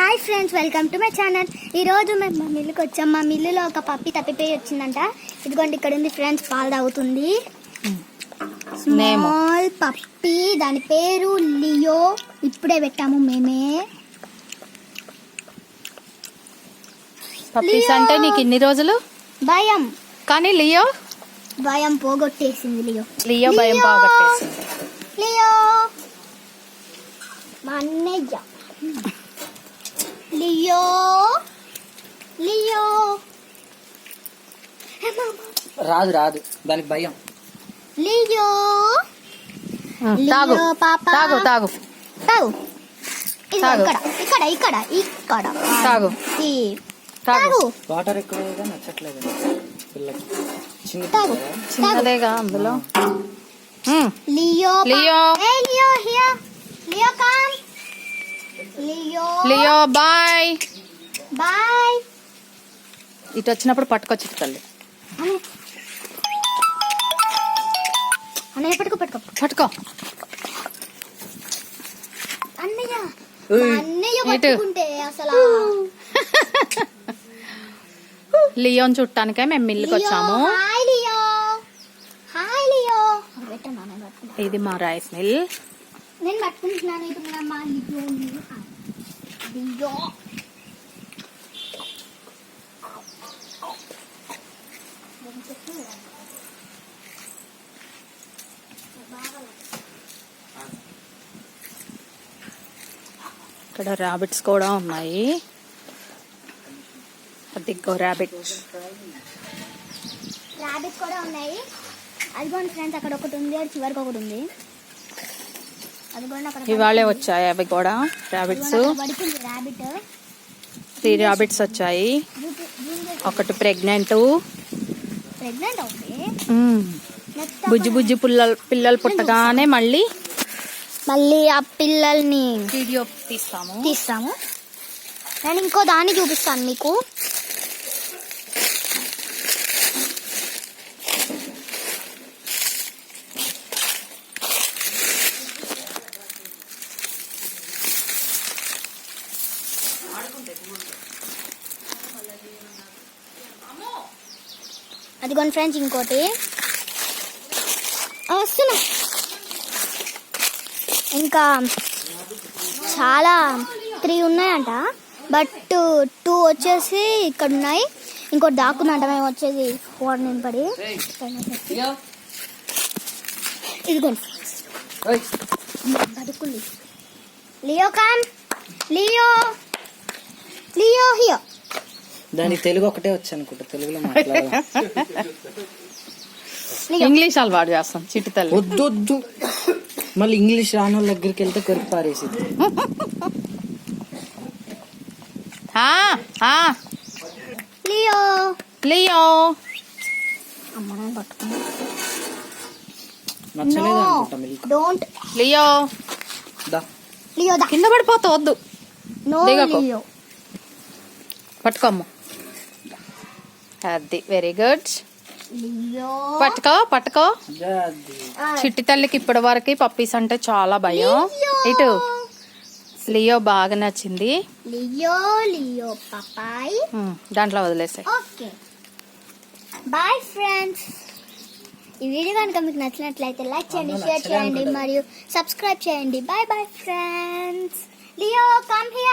Hi friends, welcome to my channel. ఈరోజు మేము మా మిల్లుకి వచ్చాం. మా మిల్లులో ఒక పప్పి తప్పిపోయి వచ్చిందంట. ఇదిగోండి ఇక్కడ ఉంది ఫ్రెండ్స్, పాలు తాగుతుంది. స్మాల్ పప్పి, దాని పేరు లియో. ఇప్పుడే పెట్టాము మేమే. పప్పీస్ అంటే నీకు ఇన్ని రోజులు భయం, కానీ లియో భయం పోగొట్టేసింది. లియో భయం పోగొట్టేసింది. లియో మా అన్నయ్య. లియో లియో రాదు రాదు, దానికి భయం. లియో తాగు లియో పాపా, తాగు తాగు తాగు. ఇదిగో తాగు. ఇక్కడ ఇక్కడ ఇక్కడ ఇక్కడ తాగు. ఈ తాగు. తాగు వాటర్ ఎక్కువగా నచ్చట్లేదు పిల్లకి. చిన్న తాగు. చిన్నదేగా అందులో. Leo Leo. ఏ Leo here. Leo come. Leo Leo boy. Boy. ఇటు వచ్చినప్పుడు పట్టుకొచ్చి తల్లి. అన్నయ్య పట్టుకో పట్టుకో. పట్టుకో. అన్నయ్య ఏయ్. అన్నయ్య ఇటు. పట్టుకుంటే అసలు లియోని చుట్టానికే మేము మిల్లుకి వచ్చాము. Hi Leo. Hi Leo. పెట్టన్నా నేను పట్టుకుంటా. ఇది మా రైస్ మిల్. నేను పట్టుకుంటున్నాను. ఇప్పుడు మా లియో లియో ఇక్కడ ర్యాబిట్స్ కూడా ఉన్నాయి. అదిగో ర్యాబిట్. రాబిట్ కూడా ఉన్నాయి. అదిగోండి ఫ్రెండ్స్, అక్కడ ఒకటి ఉంది, అది చివరికి ఒకటి ఉంది. అదిగోండి అక్కడ ఇవాళే వచ్చాయి అవి కూడా ర్యాబిట్స్. పడుతుంది రాబిట్. 3 ర్యాబిట్స్ వచ్చాయి. ఒకటి ప్రెగ్నెంట్. ప్రెగ్నెంట్ అవుతుంది. బుజ్జి బుజ్జి పిల్లలు పుట్టగానే మళ్ళీ ఆ పిల్లల్ని వీడియో తీస్తాము. నేను ఇంకో దాన్ని చూపిస్తాను మీకు. అదిగోండి ఫ్రెండ్స్, ఇంకోటి వస్తున్నా. ఇంకా చాలా 3 ఉన్నాయంట, బట్ 2 వచ్చేసి ఇక్కడ ఉన్నాయి. ఇంకోటి దాక్కుందంట. మేము వచ్చేది 4 నింపడి. ఇదిగోండి బతుకుంది. Leo come. లియో లియో హియో. దానికి తెలుగు ఒకటే వచ్చు అనుకుంటా, తెలుగులో మాట్లాడాలి. ఇంగ్లీష్ అలవాటు చేస్తాం చిట్టి తల్లి. వద్దు మళ్ళీ ఇంగ్లీష్ రాని వాళ్ళ దగ్గరికి వెళ్తే కొరికి పారేసింది. లియో లియో అమ్మ నేను పట్టుకున్నా. నచ్చలేదు అనుకుంటా మిల్క్. డోంట్. లియో దా లియో దా. కింద పడిపోతా వద్దు. నో దిగకు. లియో. పట్టుకోమ్మ. అది వెరీ గుడ్. లియో పట్టుకో పట్టుకో. అది. చిట్టి తల్లికి ఇప్పటి వరకు పప్పీస్ అంటే చాలా భయం. లియో. ఇటు లియో బాగా నచ్చింది. లియో లియో పాపాయ్. దాంట్లో వదిలేసాయి. Okay bye friends. ఈ వీడియో కనుక మీకు నచ్చినట్లయితే లైక్ చేయండి, షేర్ చేయండి మరియు సబ్స్క్రైబ్ చేయండి. Bye bye friends. Leo come here.